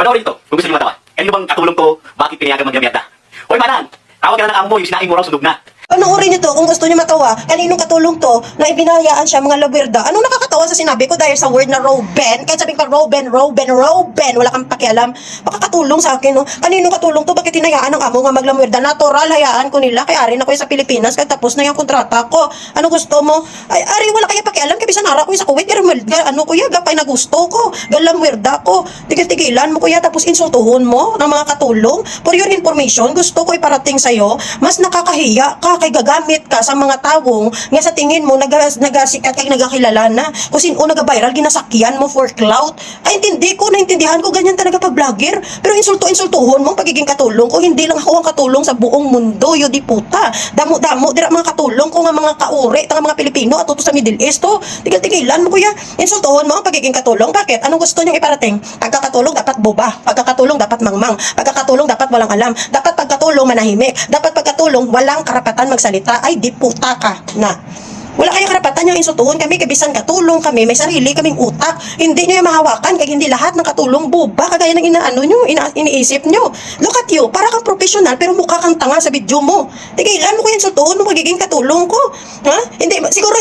Panoorin ito, kung gusto niyo matawa. Kanino bang katulong to, bakit pinayagan magyamerda? Hoy manan, tawag ka na ng amo mo, yung sinaing mo raw sundog na. Panoorin nyo to kung gusto nyo matawa. Kaninong katulong to na ibinayaan siya mga lawerda. Anong nakakatawa sa sinabi ko dahil sa word na Roben? Kahit sabihin pa Roben, wala kang pakialam. Makakatulong sa akin, no? Kaninong katulong to? Bakit hinayaan ng amo nga maglamwerda? Natural, hayaan ko nila. Kaya arin ako sa Pilipinas. Kaya tapos na yung kontrata ko. Ano gusto mo? Ay, ari, wala kaya pakialam. Kaya bisan nara ko sa Kuwait. Ano kuya, gapay na gusto ko. Galamwerda ko. Tigil-tigilan mo kuya. Tapos insultuhon mo ng mga katulong. For your information, gusto ko iparating sa'yo, mas nakakahiya ka kay gagamit ka sa mga tawong nga sa tingin mo nagasikat kay nagakilala na kung sino nagaviral ginasakyan mo for clout. Ay naintindihan ko ganyan talaga pag vlogger, pero insultuhon mo pagiging katulong ko. Hindi lang ako ang katulong sa buong mundo, yo di puta. Damo dira mga katulong ko nga mga kauri tanga mga Pilipino at sa Middle East to. Tigil-tigilan mo kuya, insultuhon mo ang pagiging katulong. Bakit? Anong gusto niyo iparating? Pagkakatulong dapat boba, pagkakatulong dapat mangmang, pagkakatulong dapat walang alam, dapat pagkatulong manahimik, dapat pagkatulong walang karapatan magsalita. Ay di puta ka na. Wala kayong karapatan yung insultuhon kami, kabisan katulong kami, may sarili kaming utak. Hindi nyo yung mahawakan, kaya hindi lahat ng katulong buba, kagaya ng iniisip nyo. Look at you, para kang professional, pero mukha kang tanga sa video mo. Tigilan mo ko yung insultuhon mo, magiging katulong ko. Ha? Hindi mo siguro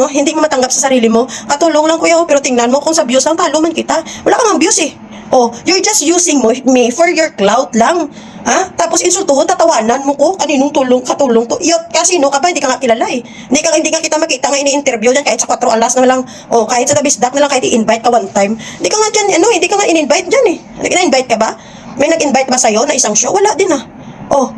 hindi mo matanggap sa sarili mo. Katulong lang kuya, pero tingnan mo, kung sa views lang, talo man kita. Wala kang views eh. Oh, you're just using me for your clout lang. Ha? Tapos insultuhon, tatawanan mo ko, kaninong katulong to. Iyot, kasi no ka ba, hindi ka nga kilala eh. Hindi ka kita makita nga ini-interview dyan, kahit sa 4 alas na lang, o kahit sa Dabisdak na lang, kahit i-invite ka one time. Hindi ka nga dyan, hindi ka nga in-invite dyan eh. Na-invite ka ba? May nag-invite ba sa'yo na isang show? Wala din ah. Oh,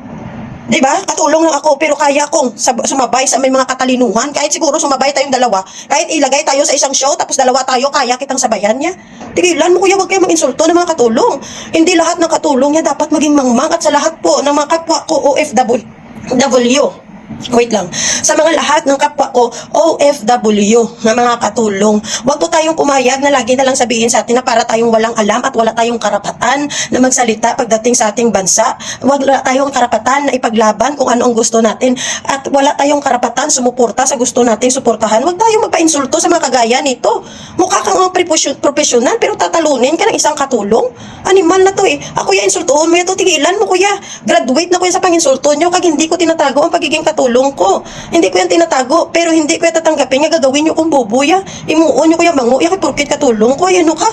di ba? Katulong lang ako, pero kaya kong sumabay sa may mga katalinuhan. Kahit siguro sumabay tayong dalawa, kahit ilagay tayo sa isang show, tapos dalawa tayo, kaya kitang sabayan niya. Tigilan mo kuya, huwag kayo mag-insulto ng mga katulong. Hindi lahat ng katulong niya dapat maging mangmang, at sa lahat po ng mga kapwa ko OFW. Wait lang. Sa mga lahat ng kapwa ko OFW na mga katulong, wag po tayong pumayag na lagi na lang sabihin sa atin na para tayong walang alam at wala tayong karapatan na magsalita pagdating sa ating bansa. Wala tayong karapatan na ipaglaban kung ano ang gusto natin, at wala tayong karapatan sumuporta sa gusto nating suportahan. Wag tayong magpa-insulto sa mga kagaya nito. Mukha kang professional pero tatalunin ka ng isang katulong. Animal na to eh. Ako ya, insultuhon mo yan to. Tigilan mo kuya. Graduate na kuya sa pang-insulto nyo, kag hindi ko tinatago ang pagiging katulong ko. Hindi ko yan tinatago, pero hindi ko yan tatanggapin nga gagawin nyo kung bubuya. Imuon nyo kuya manguya kay porkit katulong ko. Ay, ano ka?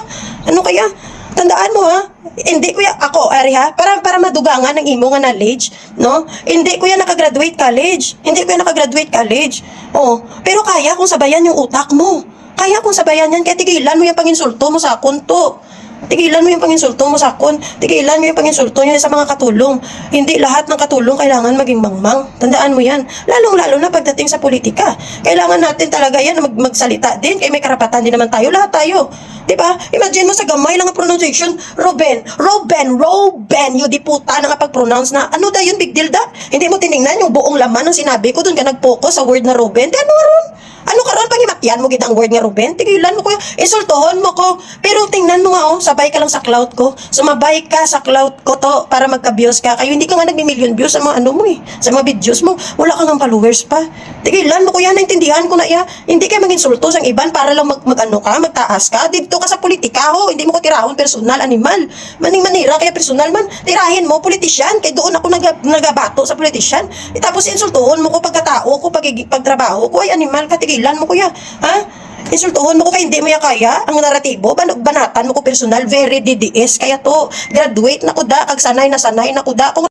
Ano kaya? Tandaan mo ha, hindi ko yan, ako, ari ha, para madugangan ng imo nga knowledge, no? Hindi ko yan nakagraduate college. Hindi ko yan nakagraduate college. Oh, pero kaya kung sabayan yung utak mo. Kaya kung sabayan yan, kaya tigilan mo yung pang-insulto mo sa akon to. Tigilan mo yung pang-insulto mo sa akon. Tigilan mo yung pang-insulto nyo sa mga katulong. Hindi lahat ng katulong kailangan maging mangmang. Tandaan mo yan. Lalong-lalo na pagdating sa politika. Kailangan natin talaga yan magsalita din. Kaya may karapatan din naman tayo. Lahat tayo. Diba? Imagine mo sa gamay lang ang pronunciation. Roben. Yung di puta na kapag-pronounce na. Ano da yun? Big deal da? Hindi mo tinignan yung buong laman ng sinabi ko. Doon ka nag-focus sa word na Roben. Di ano ron? Ano karon pangimatyan mo gid ang word nga Ruben? Tigilan mo ko, insultohon mo ko. Pero tingnan mo nga sabay ka lang sa cloud ko. Sumabay ka sa cloud ko to para magka-views ka. Kayo hindi ka nga nagmi-million views sa mga ano mo eh, sa mga videos mo. Wala kang followers pa. Tigilan mo ko yan, naintindihan ko na ya. Hindi ka mag-insulto sa iban para lang magtaas ka. Dito ka sa politika ho, hindi mo ko tirahon personal, animal. Maning manira kaya personal man. Tirahin mo politisyan, kay doon ako nagabato sa politisyan. Tapos insultuhon mo ko pagkatao ko, pagtrabaho ko, ay animal ka. Tigilan mo kuya, ha? Insultuhon mo ko kaya hindi mo ya kaya ang naratibo, banatan mo ko personal, very DDS kaya to, graduate na ko da, kag sanay na ko da. Kung